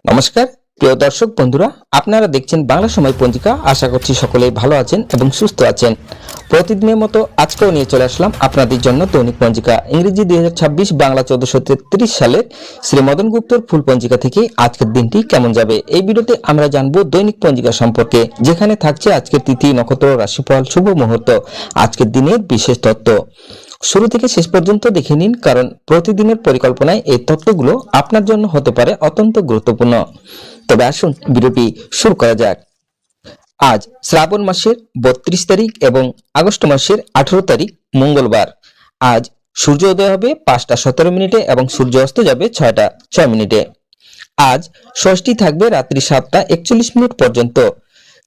নমস্কার প্রিয় দর্শক বন্ধুরা, আপনারা দেখছেন বাংলা সময় পঞ্জিকা। আশা করছি সকলেই ভালো আছেন এবং সুস্থ আছেন। প্রতিদিনের মতো আজকেও নিয়ে চলে আসলাম আপনাদের জন্য দৈনিক পঞ্জিকা ইংরেজি 2026, বাংলা 1433 সালের শ্রী মদন গুপ্তর ফুল পঞ্জিকা থেকে আজকের দিনটি কেমন যাবে। এই ভিডিওতে আমরা জানবো দৈনিক পঞ্জিকা সম্পর্কে, যেখানে থাকছে আজকের তিথি, নক্ষত্র, রাশিফল, শুভ মুহূর্ত, আজকের দিনের বিশেষ তথ্য। শুরু থেকে শেষ পর্যন্ত দেখে নিন, কারণ প্রতিদিনের পরিকল্পনায় এই তথ্যগুলো আপনার জন্য হতে পারে অত্যন্ত গুরুত্বপূর্ণ। তবে আসুন ভিডিওটি শুরু করা যাক। আজ শ্রাবণ মাসের 32 তারিখ এবং আগস্ট মাসের 18 তারিখ মঙ্গলবার। আজ সূর্যোদয় হবে 5টা 17 মিনিটে এবং সূর্য অস্ত যাবে 6টা 6 মিনিটে। আজ ষষ্ঠী থাকবে রাত্রি 7টা 41 মিনিট পর্যন্ত।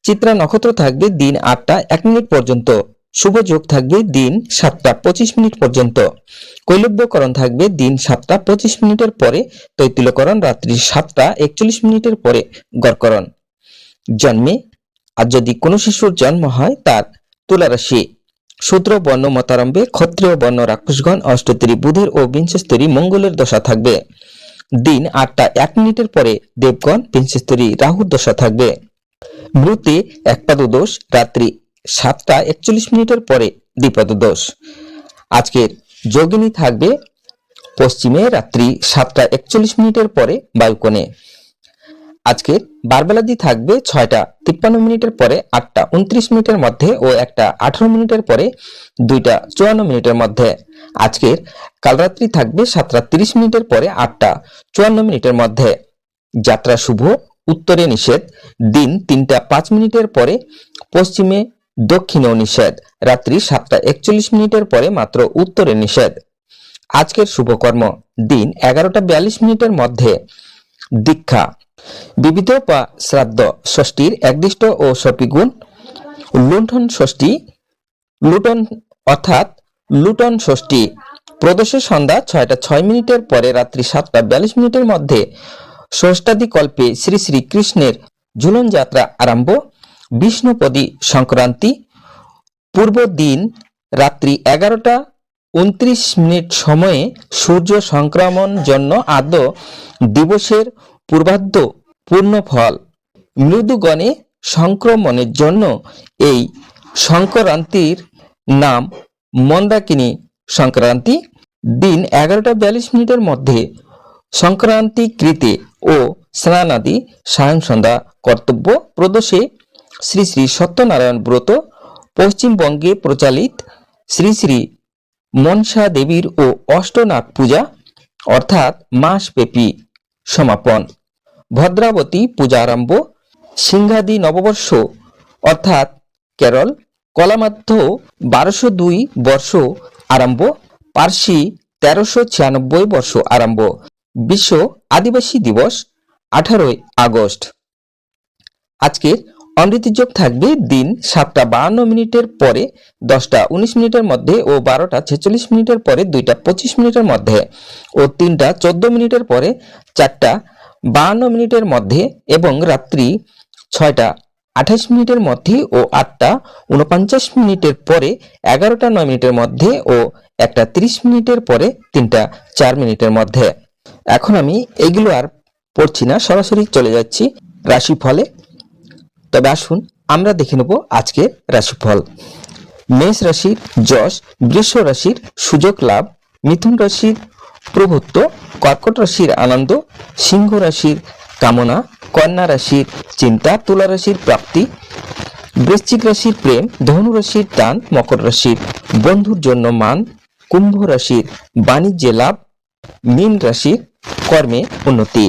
চিত্রা নক্ষত্র থাকবে দিন 8টা 1 মিনিট পর্যন্ত। শুভ যোগ থাকবে দিন 7টা 25 মিনিট পর্যন্ত। কৈলব্যকরণ থাকবে দিন 7টা 25 মিনিটের পরে। তৈতিলকরণ রাত্রি 7টা 41 মিনিটের পরে গড়করণ। জন্মে আর যদি কোনো শিশুর জন্ম হয় তার তুলা রাশি। শূদ্র বর্ণ মতারম্ভে ক্ষত্রিয় বর্ণ রাক্ষসগণ অষ্টত্তরী বুধের ও বিংশস্তরী মঙ্গলের দশা থাকবে। দিন 8টা 1 মিনিটের পরে দেবগণ বিংশস্তরী রাহুর দশা থাকবে। মৃতে একপাদ দোষ রাত্রি 7টা 41 মিনিটের পরে দ্বিপদ দোষ। আজকের যোগিনী থাকবে পশ্চিমে রাত্রি 7টা 41 মিনিটের পরে বায়ুকোণে। আজকের বারবেলাদি থাকবে 6টা 53 মিনিটের পরে 8টা 29 মিনিটের মধ্যে ও 1টা 18 মিনিটের পরে 2টা 54 মিনিটের মধ্যে। আজকের কালরাত্রি থাকবে 7টা 30 মিনিটের পরে 8টা 54 মিনিটের মধ্যে। যাত্রা শুভ, উত্তরে নিষেধ। দিন 3টা 5 মিনিটের পরে পশ্চিমে, দক্ষিণেও নিষেধ। রাত্রি 7টা 41 মিনিটের পরে মাত্র উত্তরে নিষেধ। আজকের শুভকর্ম দিন 11টা 42 মিনিটের মধ্যে দীক্ষা। বিবিধ বা শ্রাদ্ধ ষষ্ঠীর একদিষ্ট ও সপিগুণ। লুণ্ঠন ষষ্ঠী, লুটন অর্থাৎ লুটন ষষ্ঠী প্রদোষের সন্ধ্যা 6টা 6 মিনিটের পরে রাত্রি 7টা 42 মিনিটের মধ্যে। ষষ্ঠাদি কল্পে শ্রী শ্রী কৃষ্ণের ঝুলন যাত্রা আরম্ভ। বিষ্ণুপদী সংক্রান্তি। পূর্ব দিন রাত্রি 11টা 29 মিনিট সময়ে সূর্য সংক্রমণ জন্য আদ্য দিবসের পূর্বার্ধ পূর্ণ ফল। মৃদুগণে সংক্রমণের জন্য এই সংক্রান্তির নাম মন্দাকিনী সংক্রান্তি। দিন 11টা 42 মিনিটের মধ্যে সংক্রান্তি কৃতে ও স্নানাদি সায়ং সন্ধ্যা কর্তব্য। প্রদোষে শ্রী শ্রী সত্যনারায়ণ ব্রত। পশ্চিমবঙ্গে প্রচলিত শ্রী শ্রী মনসা দেবীর ও অষ্টনাগ পূজা অর্থাৎ মাসব্যাপী সমাপন। ভদ্রাবতী পূজা আরম্ভ। সিংহাদি নববর্ষ অর্থাৎ কেরল কলামাধ্য 1202 বর্ষ আরম্ভ। পার্সি 1396 বর্ষ আরম্ভ। বিশ্ব আদিবাসী দিবস 18 আগস্ট। আজকের অমৃত যোগ থাকবে দিন 7টা 52 মিনিটের পরে 10টা 19 মিনিটের মধ্যে ও 12টা 46 মিনিটের পরে 2টা 25 মিনিটের মধ্যে ও 3টা 14 মিনিটের পরে 4টা 52 মিনিটের মধ্যে এবং রাত্রি 6টা 28 মিনিটের মধ্যে ও 8টা 49 মিনিটের পরে 11টা 9 মিনিটের মধ্যে ও 1টা 30 মিনিটের পরে 3টা 4 মিনিটের মধ্যে। এখন আমি এইগুলো আর পড়ছি না, সরাসরি চলে যাচ্ছি রাশিফলে। তবে আসুন আমরা দেখে নেব আজকের রাশিফল। মেষ রাশির যশ, বৃষ রাশির সুযোগ লাভ, মিথুন রাশির প্রভুত্ব, কর্কট রাশির আনন্দ, সিংহ রাশির কামনা, কন্যা রাশির চিন্তা, তুলা রাশির প্রাপ্তি, বৃশ্চিক রাশির প্রেম, ধনু রাশির টান, মকর রাশির বন্ধুর জন্য মান, কুম্ভ রাশির বাণিজ্যে লাভ, মীন রাশির কর্মে উন্নতি।